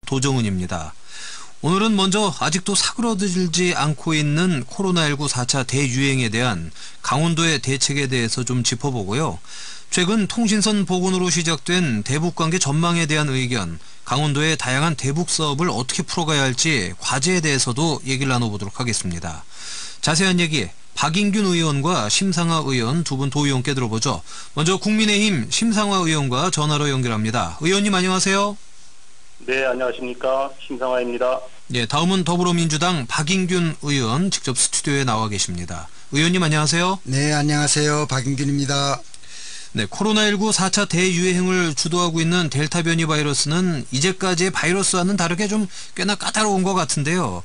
도정은입니다. 오늘은 먼저 아직도 사그러들지 않고 있는 코로나19 4차 대유행에 대한 강원도의 대책에 대해서 좀 짚어보고요. 최근 통신선 복원으로 시작된 대북관계 전망에 대한 의견, 강원도의 다양한 대북 사업을 어떻게 풀어가야 할지 과제에 대해서도 얘기를 나눠보도록 하겠습니다. 자세한 얘기 박인균 의원과 심상화 의원 두 분 도의원께 들어보죠. 먼저 국민의힘 심상화 의원과 전화로 연결합니다. 의원님 안녕하세요. 네, 안녕하십니까. 심상화입니다. 네, 다음은 더불어민주당 박인균 의원 직접 스튜디오에 나와 계십니다. 의원님 안녕하세요. 네, 안녕하세요. 박인균입니다. 네, 코로나19 4차 대유행을 주도하고 있는 델타 변이 바이러스는 이제까지의 바이러스와는 다르게 좀 꽤나 까다로운 것 같은데요.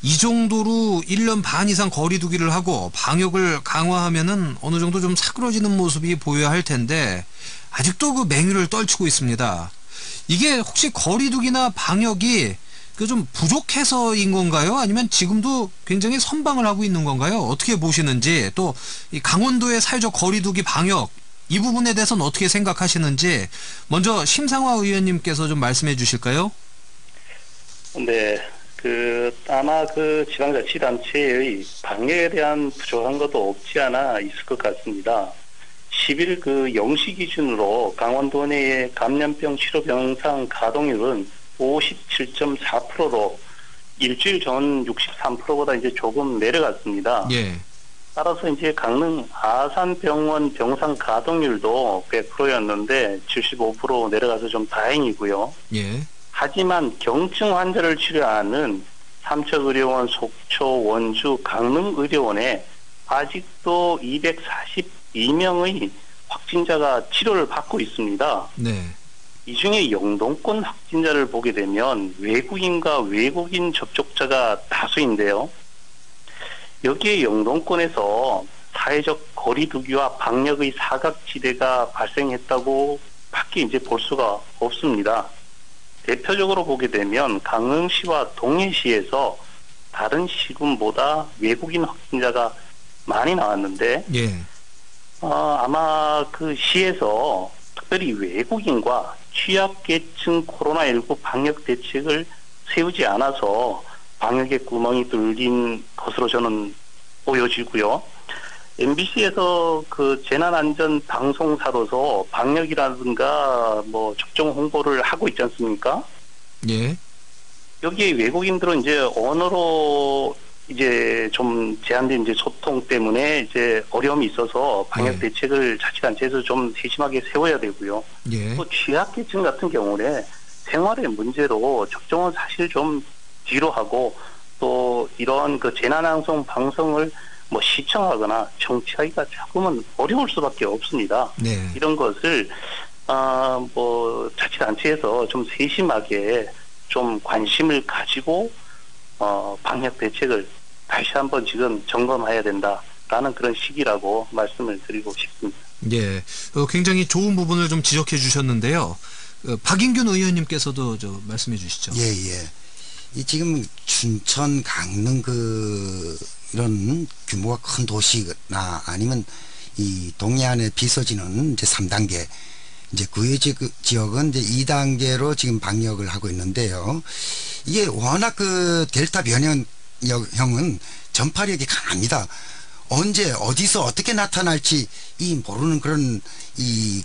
이 정도로 1년 반 이상 거리 두기를 하고 방역을 강화하면은 어느 정도 좀 사그러지는 모습이 보여야 할 텐데 아직도 그 맹위를 떨치고 있습니다. 이게 혹시 거리 두기나 방역이 그 좀 부족해서인 건가요? 아니면 지금도 굉장히 선방을 하고 있는 건가요? 어떻게 보시는지, 또 이 강원도의 사회적 거리 두기 방역 이 부분에 대해서는 어떻게 생각하시는지 먼저 심상화 의원님께서 좀 말씀해 주실까요? 네, 아마 지방자치단체의 방역에 대한 부족한 것도 없지 않아 있을 것 같습니다. 10일 0시 기준으로 강원도 내의 감염병 치료 병상 가동률은 57.4%로 일주일 전 63%보다 이제 조금 내려갔습니다. 예. 따라서 이제 강릉 아산병원 병상 가동률도 100%였는데 75% 내려가서 좀 다행이고요. 예. 하지만 경증 환자를 치료하는 삼척의료원, 속초, 원주, 강릉의료원에 아직도 242명의 확진자가 치료를 받고 있습니다. 네. 이 중에 영동권 확진자를 보게 되면 외국인과 외국인 접촉자가 다수인데요. 여기에 영동권에서 사회적 거리 두기와 방역의 사각지대가 발생했다고 밖에 이제 볼 수가 없습니다. 대표적으로 보게 되면 강릉시와 동해시에서 다른 시군보다 외국인 확진자가 많이 나왔는데, 예. 아마 그 시에서 특별히 외국인과 취약계층 코로나19 방역 대책을 세우지 않아서 방역의 구멍이 뚫린 것으로 저는 보여지고요. MBC에서 재난안전 방송사로서 방역이라든가 접종 홍보를 하고 있지 않습니까? 예. 여기에 외국인들은 이제 언어로 이제 좀 제한된 이제 소통 때문에 이제 어려움이 있어서 방역 대책을 자치단체에서 좀 세심하게 세워야 되고요. 예. 또 취약계층 같은 경우에 생활의 문제로 접종은 사실 좀 뒤로 하고, 또 이런 재난방송 방송을 시청하거나 청취하기가 조금은 어려울 수밖에 없습니다. 네. 이런 것을 자치단체에서 좀 세심하게 좀 관심을 가지고 방역 대책을 다시 한번 지금 점검해야 된다라는 그런 시기라고 말씀을 드리고 싶습니다. 예. 굉장히 좋은 부분을 좀 지적해 주셨는데요. 박인균 의원님께서도 말씀해 주시죠. 예, 예. 이 지금 춘천, 강릉 이런 규모가 큰 도시나 아니면 이 동해안에 비서지는 이제 3단계, 이제 그 지역은 이제 2단계로 지금 방역을 하고 있는데요. 이게 워낙 델타 변형은 전파력이 강합니다. 언제 어디서 어떻게 나타날지 모르는 그런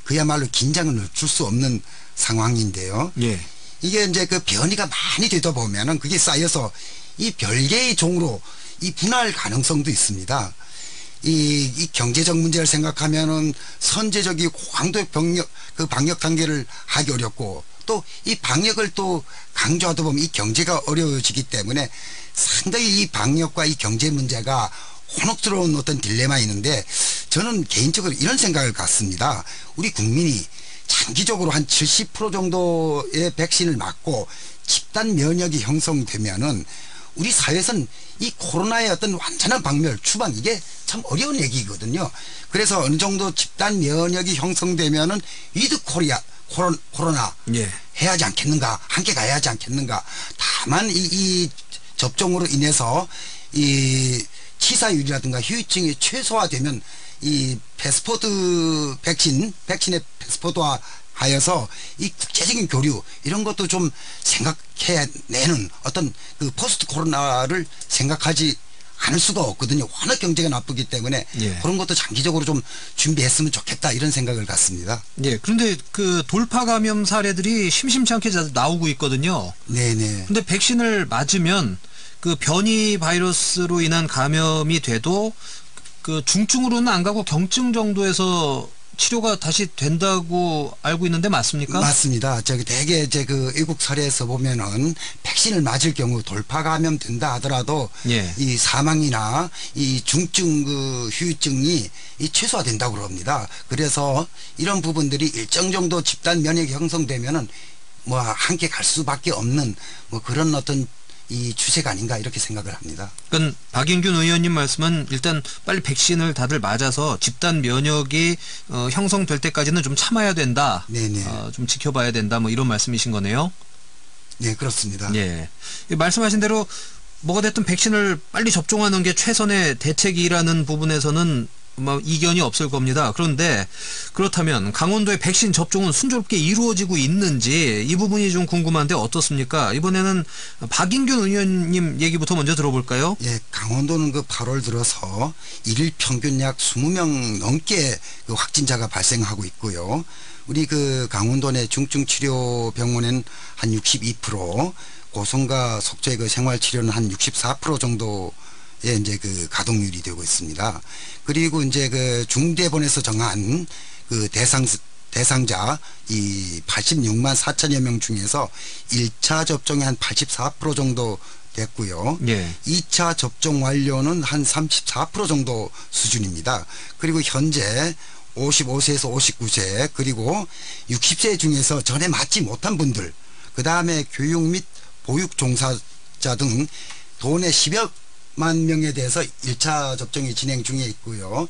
그야말로 긴장을 줄 수 없는 상황인데요. 예. 이게 이제 변이가 많이 되다 보면은 그게 쌓여서 이 별개의 종으로 분화할 가능성도 있습니다. 이 경제적 문제를 생각하면은 선제적이 고강도의 방역 단계를 하기 어렵고, 또 이 방역을 또 강조하다 보면 이 경제가 어려워지기 때문에 상당히 이 방역과 이 경제 문제가 혼옥스러운 어떤 딜레마 있는데, 저는 개인적으로 이런 생각을 갖습니다. 우리 국민이 장기적으로 한 70% 정도의 백신을 맞고 집단 면역이 형성되면은 우리 사회에서는 이 코로나의 어떤 완전한 박멸, 추방, 이게 참 어려운 얘기거든요. 그래서 어느 정도 집단 면역이 형성되면은 위드 코로나 예. 해야 하지 않겠는가, 함께 가야 하지 않겠는가. 다만 이 접종으로 인해서 이 치사율이라든가 후유증이 최소화되면 이 패스포드 백신의 패스포드와 하여서 이 국제적인 교류 이런 것도 좀 생각해내는 어떤 그 포스트 코로나를 생각하지 않을 수가 없거든요. 워낙 경제가 나쁘기 때문에 예. 그런 것도 장기적으로 좀 준비했으면 좋겠다 이런 생각을 갖습니다. 예. 그런데 그 돌파 감염 사례들이 심심치 않게 나오고 있거든요. 네네. 근데 백신을 맞으면 그 변이 바이러스로 인한 감염이 돼도 그 중증으로는 안 가고 경증 정도에서 치료가 다시 된다고 알고 있는데 맞습니까? 맞습니다. 저기 대개 이제 그 외국 사례에서 보면은 백신을 맞을 경우 돌파 감염된다 하더라도 예. 이 사망이나 이 중증 그 후유증이 이 최소화된다고 그럽니다. 그래서 이런 부분들이 일정 정도 집단 면역이 형성되면은 뭐 함께 갈 수밖에 없는 뭐 그런 어떤 이 추세가 아닌가 이렇게 생각을 합니다. 그러니까 박인균 의원님 말씀은 일단 빨리 백신을 다들 맞아서 집단 면역이 형성될 때까지는 좀 참아야 된다. 네네. 좀 지켜봐야 된다. 뭐 이런 말씀이신 거네요. 네, 그렇습니다. 예. 말씀하신 대로 뭐가 됐든 백신을 빨리 접종하는 게 최선의 대책이라는 부분에서는 뭐 이견이 없을 겁니다. 그런데 그렇다면 강원도의 백신 접종은 순조롭게 이루어지고 있는지 이 부분이 좀 궁금한데 어떻습니까? 이번에는 박인균 의원님 얘기부터 먼저 들어볼까요? 예, 강원도는 그 8월 들어서 일일 평균 약 20명 넘게 그 확진자가 발생하고 있고요. 우리 그 강원도 내 중증치료병원은 한 62%, 고성과 속초의 그 생활치료는 한 64% 정도 예, 이제 그 가동률이 되고 있습니다. 그리고 이제 그 중대본에서 정한 그 대상자 이 86만 4천여 명 중에서 1차 접종이 한 84% 정도 됐고요. 예. 2차 접종 완료는 한 34% 정도 수준입니다. 그리고 현재 55세에서 59세 그리고 60세 중에서 전에 맞지 못한 분들, 그 다음에 교육 및 보육 종사자 등 도내 10여 만 명에 대해서 1차 접종이 진행 중에 있고요.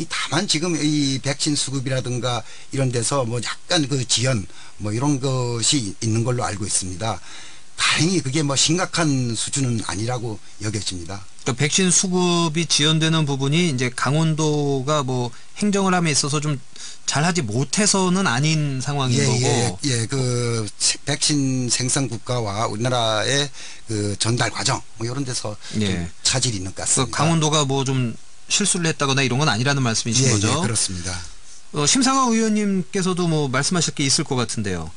다만 지금 이 백신 수급이라든가 이런 데서 뭐 약간 그 지연 뭐 이런 것이 있는 걸로 알고 있습니다. 다행히 그게 뭐 심각한 수준은 아니라고 여겨집니다. 그러니까 백신 수급이 지연되는 부분이 이제 강원도가 뭐 행정을 함에 있어서 좀 잘하지 못해서는 아닌 상황인 거고. 예, 그 백신 생산 국가와 우리나라의 그 전달 과정 뭐 이런 데서 예. 좀 차질이 있는 것 같습니다. 강원도가 뭐 좀 실수를 했다거나 이런 건 아니라는 말씀이신 예, 거죠? 예, 그렇습니다. 심상화 의원님께서도 뭐 말씀하실 게 있을 것 같은데요.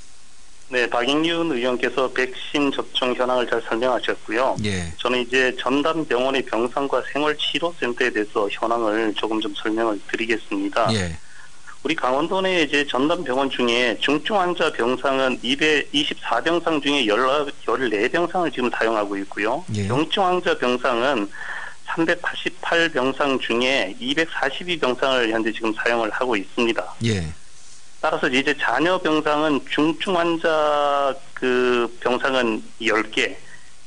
네, 박인균 의원께서 백신 접종 현황을 잘 설명하셨고요. 예. 저는 이제 전담병원의 병상과 생활치료센터에 대해서 현황을 조금 좀 설명을 드리겠습니다. 예. 우리 강원도 내 이제 전담병원 중에 중증 환자 병상은 224병상 중에 14병상을 지금 사용하고 있고요. 예. 경증 환자 병상은 388병상 중에 242병상을 현재 지금 사용을 하고 있습니다. 예. 따라서 이제 잔여 병상은 중증 환자 그 병상은 10개,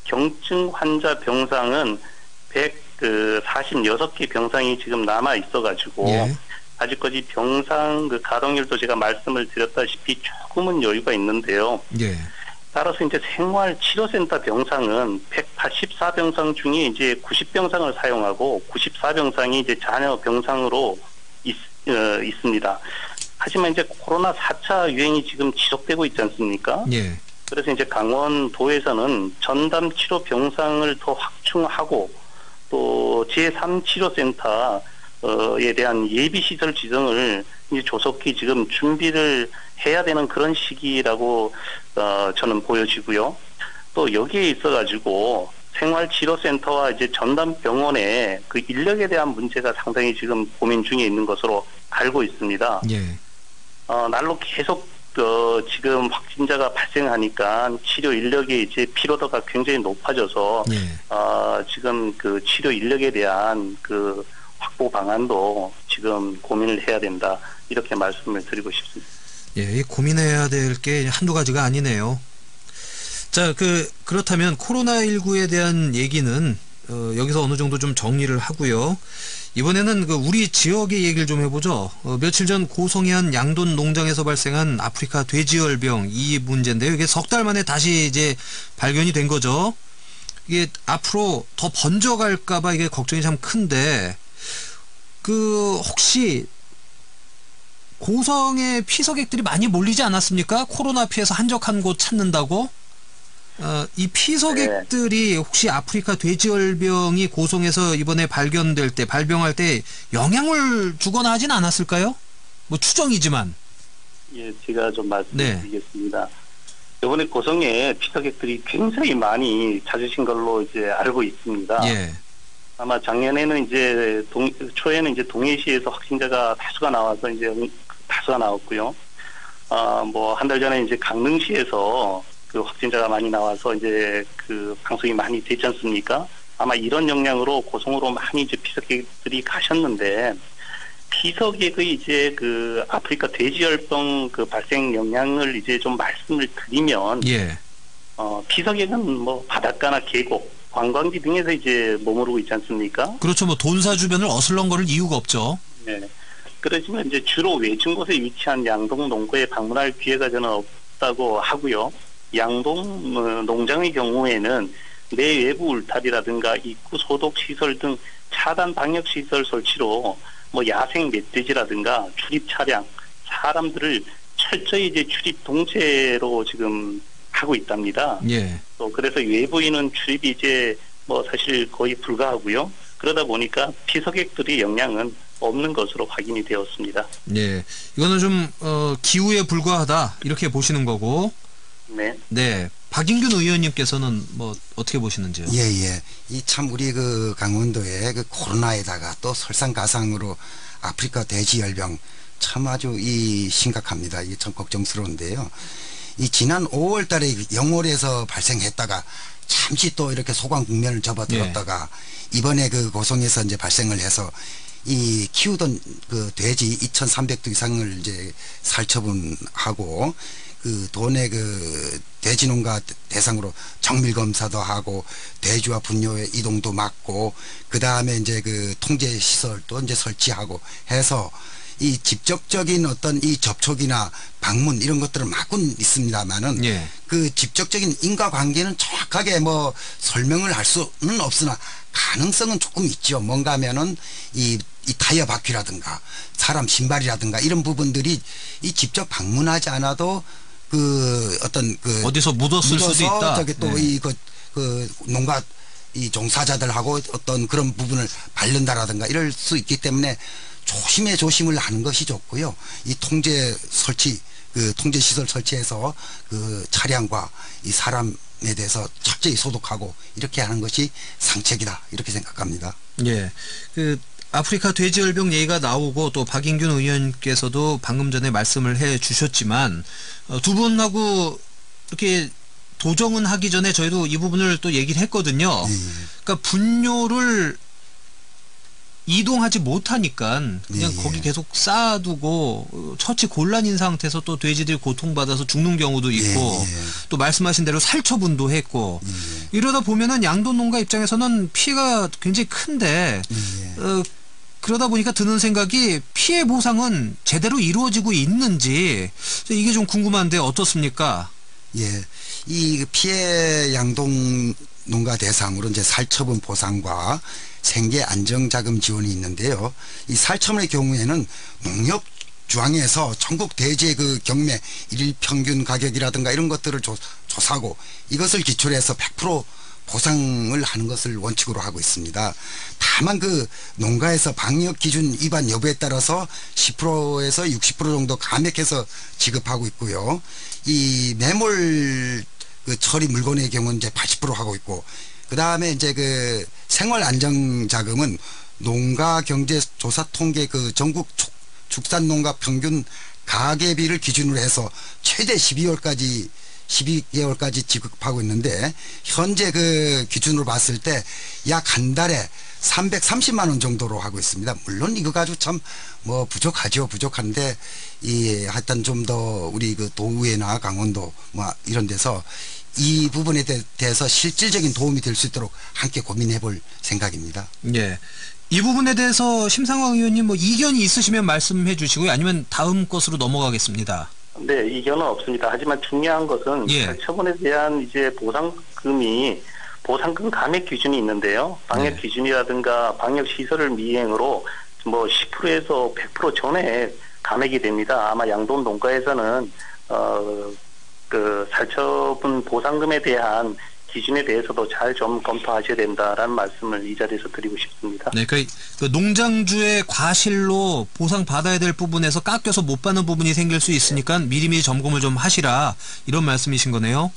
경증 환자 병상은 146개 병상이 지금 남아 있어가지고 예. 아직까지 병상 그 가동률도 제가 말씀을 드렸다시피 조금은 여유가 있는데요. 예. 따라서 이제 생활치료센터 병상은 184병상 중에 이제 90병상을 사용하고 94병상이 이제 잔여 병상으로 있습니다. 하지만 이제 코로나 4차 유행이 지금 지속되고 있지 않습니까? 예. 그래서 이제 강원도에서는 전담 치료 병상을 더 확충하고 또 제3치료센터에 대한 예비시설 지정을 이제 조속히 지금 준비를 해야 되는 그런 시기라고 저는 보여지고요. 또 여기에 있어가지고 생활치료센터와 이제 전담병원의 그 인력에 대한 문제가 상당히 지금 고민 중에 있는 것으로 알고 있습니다. 예. 날로 계속 지금 확진자가 발생하니까 치료 인력의 이제 피로도가 굉장히 높아져서 예. 지금 그 치료 인력에 대한 그 확보 방안도 지금 고민을 해야 된다 이렇게 말씀을 드리고 싶습니다. 예, 고민해야 될 게 한두 가지가 아니네요. 자, 그렇다면 코로나19에 대한 얘기는 여기서 어느 정도 좀 정리를 하고요. 이번에는 우리 지역의 얘기를 좀 해보죠. 며칠 전 고성의 양돈 농장에서 발생한 아프리카 돼지열병 이 문제인데요. 이게 석 달 만에 다시 이제 발견이 된 거죠. 이게 앞으로 더 번져갈까봐 이게 걱정이 참 큰데, 혹시 고성에 피서객들이 많이 몰리지 않았습니까? 코로나 피해서 한적한 곳 찾는다고? 이 피서객들이 혹시 아프리카 돼지열병이 고성에서 이번에 발병할 때 영향을 주거나 하진 않았을까요? 뭐 추정이지만. 예, 제가 좀 말씀드리겠습니다. 이번에 고성에 피서객들이 굉장히 많이 찾으신 걸로 이제 알고 있습니다. 예. 아마 작년에는 이제 초에는 이제 동해시에서 확진자가 다수가 나왔고요. 뭐 한 달 전에 이제 강릉시에서 그 확진자가 많이 나와서 이제 그 방송이 많이 됐지 않습니까? 아마 이런 영향으로 고성으로 많이 이제 피서객들이 가셨는데, 피서객의 이제 그 아프리카 돼지열병 그 발생 영향을 이제 좀 말씀을 드리면, 예. 피서객은 뭐 바닷가나 계곡, 관광지 등에서 이제 머무르고 있지 않습니까? 그렇죠. 뭐 돈사 주변을 어슬렁거릴 이유가 없죠. 네. 그렇지만 이제 주로 외진 곳에 위치한 양동 농가에 방문할 기회가 저는 없다고 하고요. 양동 농장의 경우에는 내외부 울타리라든가 입구 소독 시설 등 차단 방역 시설 설치로 뭐 야생 멧돼지라든가 출입 차량, 사람들을 철저히 이제 출입 통제로 지금 하고 있답니다. 예. 또 그래서 외부인은 출입이 이제 뭐 사실 거의 불가하고요. 그러다 보니까 피서객들의 영향은 없는 것으로 확인이 되었습니다. 예. 이거는 좀 기후에 불과하다 이렇게 보시는 거고. 네. 네. 박인균 의원님께서는 뭐 어떻게 보시는지요? 예. 이 참 우리 그 강원도에 그 코로나에다가 또 설상가상으로 아프리카 돼지열병 참 아주 심각합니다. 이게 참 걱정스러운데요. 이 지난 5월 달에 영월에서 발생했다가 잠시 또 이렇게 소강 국면을 접어들었다가 이번에 그 고성에서 이제 발생을 해서 이 키우던 그 돼지 2,300도 이상을 이제 살처분하고 그 도내 그 돼지 농가 대상으로 정밀 검사도 하고 돼지와 분뇨의 이동도 막고 그 다음에 이제 그 통제 시설도 이제 설치하고 해서 이 직접적인 어떤 이 접촉이나 방문 이런 것들을 막고는 있습니다만은 예. 그 직접적인 인과관계는 정확하게 뭐 설명을 할 수는 없으나 가능성은 조금 있죠. 뭔가 하면은 이 타이어 바퀴라든가 사람 신발이라든가 이런 부분들이 이 직접 방문하지 않아도 그 어떤 그 어디서 묻었을 수도 있다. 저기 또 네. 그 농가 이 종사자들하고 어떤 그런 부분을 바른다라든가 이럴 수 있기 때문에 조심을 하는 것이 좋고요. 이 통제 시설 설치해서 그 차량과 이 사람에 대해서 철저히 소독하고 이렇게 하는 것이 상책이다 이렇게 생각합니다. 예. 그 아프리카 돼지열병 얘기가 나오고 또 박인균 의원께서도 방금 전에 말씀을 해 주셨지만 두 분하고 이렇게 도정은 하기 전에 저희도 이 부분을 또 얘기를 했거든요. 그러니까 분뇨를 이동하지 못하니까 그냥 거기 계속 쌓아두고 처치 곤란인 상태에서 또 돼지들이 고통받아서 죽는 경우도 있고 또 말씀하신 대로 살처분도 했고 이러다 보면은 양돈 농가 입장에서는 피해가 굉장히 큰데 그러다 보니까 드는 생각이 피해 보상은 제대로 이루어지고 있는지 이게 좀 궁금한데 어떻습니까? 예, 이 피해 양동 농가 대상으로 이제 살처분 보상과 생계 안정자금 지원이 있는데요. 이 살처분의 경우에는 농협 주황에서 전국 돼지의 그 경매 일일 평균 가격이라든가 이런 것들을 조사하고 이것을 기초로 해서 100% 보상을 하는 것을 원칙으로 하고 있습니다. 다만 그 농가에서 방역 기준 위반 여부에 따라서 10%에서 60% 정도 감액해서 지급하고 있고요. 이 매몰 그 처리 물건의 경우는 이제 80% 하고 있고, 그 다음에 이제 그 생활 안정 자금은 농가 경제 조사 통계 그 전국 축산 농가 평균 가계비를 기준으로 해서 최대 12개월까지 지급하고 있는데, 현재 그 기준으로 봤을 때 약 한 달에 330만 원 정도로 하고 있습니다. 물론 이거 가지고 참 뭐 부족한데 하여튼 좀 더 우리 그 도의회나 강원도 뭐 이런 데서 이 부분에 대해서 실질적인 도움이 될 수 있도록 함께 고민해 볼 생각입니다. 예. 이 부분에 대해서 심상화 의원님 뭐 이견이 있으시면 말씀해 주시고요. 아니면 다음 것으로 넘어가겠습니다. 네, 이견은 없습니다. 하지만 중요한 것은 처분에 대한 이제 보상금 감액 기준이 있는데요. 방역 기준이라든가 방역 시설을 미행으로 뭐 10%에서 100% 전에 감액이 됩니다. 아마 양돈 농가에서는 그 살처분 보상금에 대한 기준에 대해서도 잘 좀 검토하셔야 된다라는 말씀을 이 자리에서 드리고 싶습니다. 네, 그 농장주의 과실로 보상받아야 될 부분에서 깎여서 못 받는 부분이 생길 수 있으니까 미리미리 점검을 좀 하시라, 이런 말씀이신 거네요.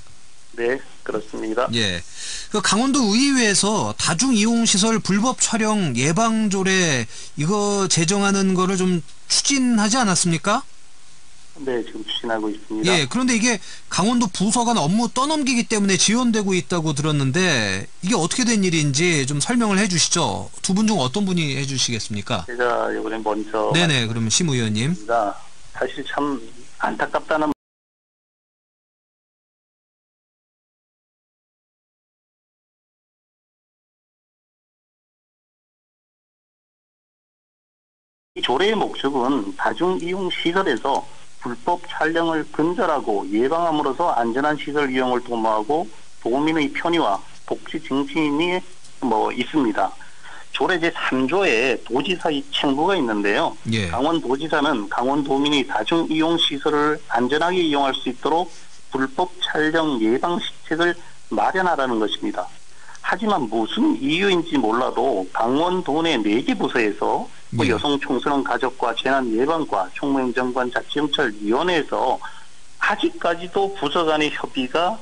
네, 그렇습니다. 예. 그 강원도 의회에서 다중이용시설 불법 촬영 예방조례 이거 제정하는 거를 좀 추진하지 않았습니까? 네, 지금 추진하고 있습니다. 예, 그런데 이게 강원도 부서간 업무 떠넘기기 때문에 지연되고 있다고 들었는데 이게 어떻게 된 일인지 좀 설명을 해주시죠. 두 분 중 어떤 분이 해주시겠습니까? 제가 이번에 먼저 네네, 그러면 심 의원님. 사실 참 안타깝다는 이 조례의 목적은 다중이용 시설에서 불법 촬영을 근절하고 예방함으로써 안전한 시설 이용을 도모하고 도민의 편의와 복지 증진이 있습니다. 조례 제3조에 도지사의 책무가 있는데요. 예. 강원도지사는 강원도민이 다중이용 시설을 안전하게 이용할 수 있도록 불법 촬영 예방 시책을 마련하라는 것입니다. 하지만 무슨 이유인지 몰라도 강원도 내 4개 부서에서 예. 여성 청소년 가족과 재난 예방과 총무행정관 자치경찰위원회에서 아직까지도 부서 간의 협의가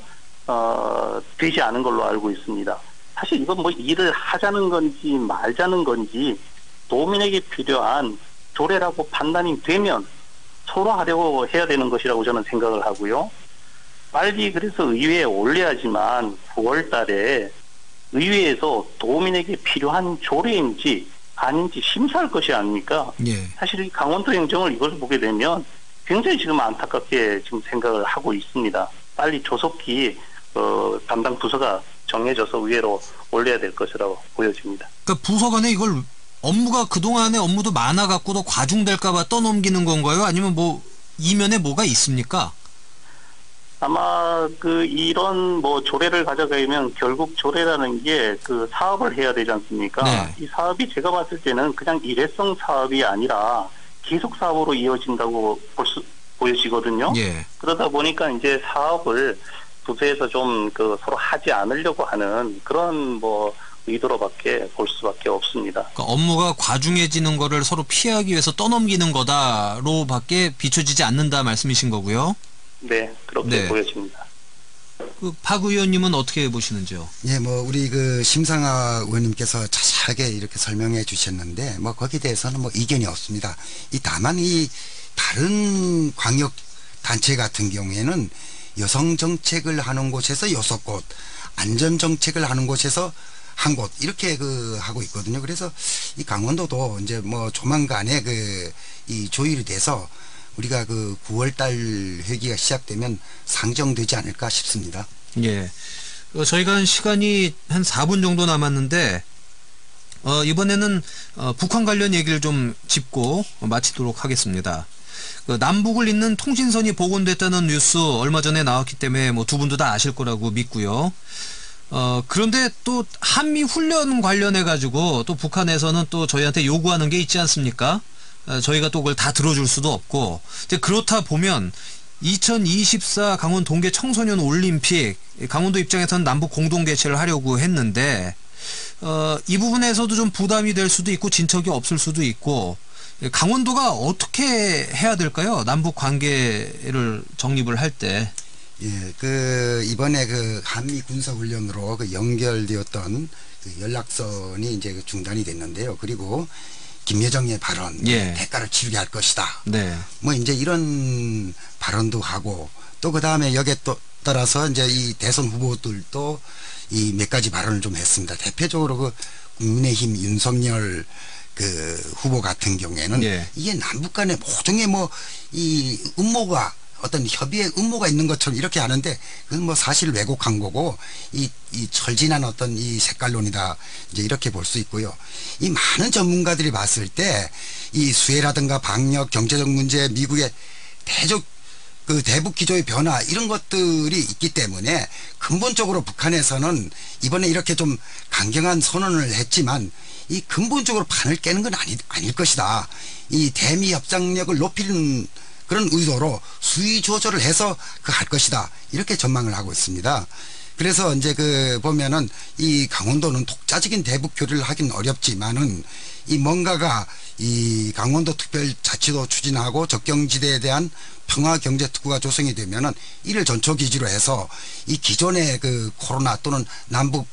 되지 않은 걸로 알고 있습니다. 사실 이건 일을 하자는 건지 말자는 건지 도민에게 필요한 조례라고 판단이 되면 서로 하려고 해야 되는 것이라고 저는 생각을 하고요. 빨리 그래서 의회에 올려야지만 9월 달에 의회에서 도민에게 필요한 조례인지 아닌지 심사할 것이 아닙니까? 예. 사실 이 강원도 행정을 이것을 보게 되면 굉장히 지금 안타깝게 지금 생각을 하고 있습니다. 빨리 조속히 담당 부서가 정해져서 의회로 올려야 될 것이라고 보여집니다. 그러니까 부서 간에 이걸 업무가 그동안의 업무도 많아갖고도 과중될까봐 떠넘기는 건가요? 아니면 이면에 뭐가 있습니까? 아마 이런 조례를 가져가면 결국 조례라는 게 사업을 해야 되지 않습니까? 네. 이 사업이 제가 봤을 때는 그냥 일회성 사업이 아니라 계속 사업으로 이어진다고 보여지거든요. 예. 그러다 보니까 이제 사업을 부서에서 좀 서로 하지 않으려고 하는 그런 의도로밖에 볼 수밖에 없습니다. 그러니까 업무가 과중해지는 거를 서로 피하기 위해서 떠넘기는 거다로밖에 비춰지지 않는다 말씀이신 거고요. 네, 그렇게 보여집니다. 박 의원님은 어떻게 보시는지요? 예, 우리 심상아 의원님께서 자세하게 이렇게 설명해 주셨는데, 거기에 대해서는 이견이 없습니다. 다만 다른 광역 단체 같은 경우에는 여성 정책을 하는 곳에서 6곳, 안전 정책을 하는 곳에서 1곳, 이렇게 하고 있거든요. 그래서 이 강원도도 이제 조만간에 이 조율이 돼서 우리가 9월달 회기가 시작되면 상정되지 않을까 싶습니다. 예. 저희가 시간이 한 4분 정도 남았는데, 이번에는 북한 관련 얘기를 좀 짚고 마치도록 하겠습니다. 남북을 잇는 통신선이 복원됐다는 뉴스 얼마 전에 나왔기 때문에 두 분도 다 아실 거라고 믿고요. 그런데 또 한미 훈련 관련해 가지고 또 북한에서는 또 저희한테 요구하는 게 있지 않습니까? 저희가 또 그걸 다 들어줄 수도 없고, 이제 그렇다 보면 2024 강원 동계 청소년 올림픽, 강원도 입장에서는 남북 공동 개최를 하려고 했는데 이 부분에서도 좀 부담이 될 수도 있고 진척이 없을 수도 있고, 강원도가 어떻게 해야 될까요? 남북 관계를 정립을 할 때. 예, 이번에 한미 군사 훈련으로 연결되었던 연락선이 이제 중단이 됐는데요. 그리고 김여정의 발언, 예. 대가를 치르게 할 것이다. 네. 이제 이런 발언도 하고, 또 다음에 여기에 또 따라서 이제 이 대선 후보들도 이 몇 가지 발언을 좀 했습니다. 대표적으로 국민의힘 윤석열 후보 같은 경우에는 예. 이게 남북 간에 모종의 이 음모가 어떤 협의의 음모가 있는 것처럼 이렇게 하는데, 그건 사실 왜곡한 거고, 이 철진한 어떤 이 색깔론이다, 이제 이렇게 볼 수 있고요. 이 많은 전문가들이 봤을 때 이 수해라든가 방역, 경제적 문제, 미국의 대북 기조의 변화, 이런 것들이 있기 때문에 근본적으로 북한에서는 이번에 이렇게 좀 강경한 선언을 했지만 이 근본적으로 판을 깨는 건 아닐 것이다. 이 대미 협상력을 높이는 그런 의도로 수위 조절을 해서 할 것이다. 이렇게 전망을 하고 있습니다. 그래서 이제 보면은 이 강원도는 독자적인 대북 교류를 하긴 어렵지만은 이 뭔가가 이 강원도 특별자치도 추진하고 적경지대에 대한 평화경제특구가 조성이 되면은 이를 전초기지로 해서 이 기존의 코로나 또는 남북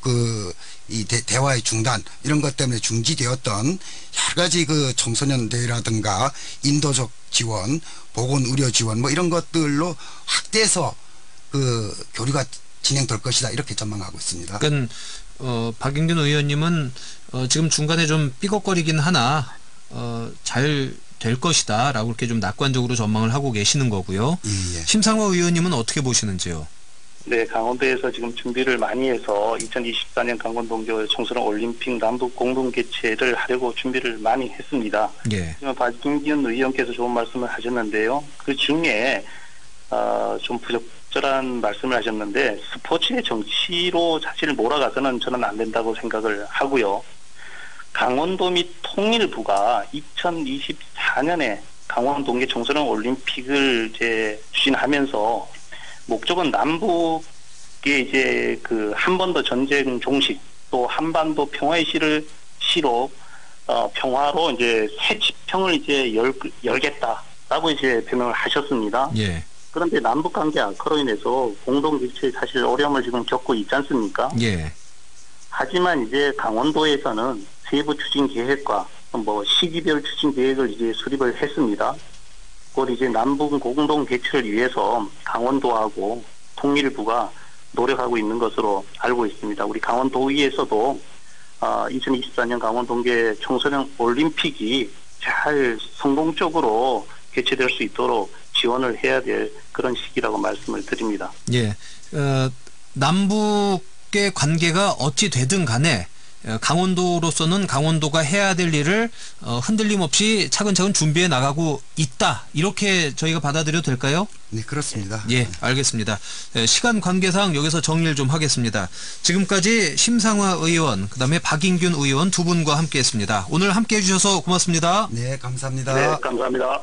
이 대화의 중단 이런 것 때문에 중지되었던 여러 가지 청소년 대회라든가 인도적 지원, 보건 의료 지원 뭐 이런 것들로 확대해서 교류가 진행될 것이다 이렇게 전망하고 있습니다. 그러니까 박영균 의원님은 지금 중간에 좀 삐걱거리긴 하나 잘 될 것이다 라고 이렇게 좀 낙관적으로 전망을 하고 계시는 거고요. 예. 심상화 의원님은 어떻게 보시는지요? 네, 강원도에서 지금 준비를 많이 해서 2024년 강원 동계 청소년 올림픽 남북 공동 개최를 하려고 준비를 많이 했습니다. 예. 하지만 박인균 의원께서 좋은 말씀을 하셨는데요. 그 중에 좀 부적절한 말씀을 하셨는데 스포츠의 정치로 사실 몰아가서는 저는 안 된다고 생각을 하고요. 강원도 및 통일부가 2024년에 강원 동계 청소년 올림픽을 이제 추진하면서 목적은 남북의 이제 한반도 전쟁 종식 또 한반도 평화의 시로 평화로 이제 새 지평을 이제 열겠다라고 이제 표명을 하셨습니다. 예. 그런데 남북 관계 악화로 인해서 공동 개최 사실 어려움을 지금 겪고 있지 않습니까? 예. 하지만 이제 강원도에서는 세부 추진 계획과 시기별 추진 계획을 이제 수립을 했습니다. 곧 이제 남북 공동 개최를 위해서 강원도하고 통일부가 노력하고 있는 것으로 알고 있습니다. 우리 강원도의회에서도 2024년 강원 동계 청소년 올림픽이 잘 성공적으로 개최될 수 있도록 지원을 해야 될 그런 시기라고 말씀을 드립니다. 예. 남북의 관계가 어찌 되든 간에 강원도로서는 강원도가 해야 될 일을 흔들림 없이 차근차근 준비해 나가고 있다. 이렇게 저희가 받아들여도 될까요? 네, 그렇습니다. 예, 알겠습니다. 시간 관계상 여기서 정리를 좀 하겠습니다. 지금까지 심상화 의원, 그다음에 박인균 의원 두 분과 함께했습니다. 오늘 함께해 주셔서 고맙습니다. 네, 감사합니다. 네, 감사합니다.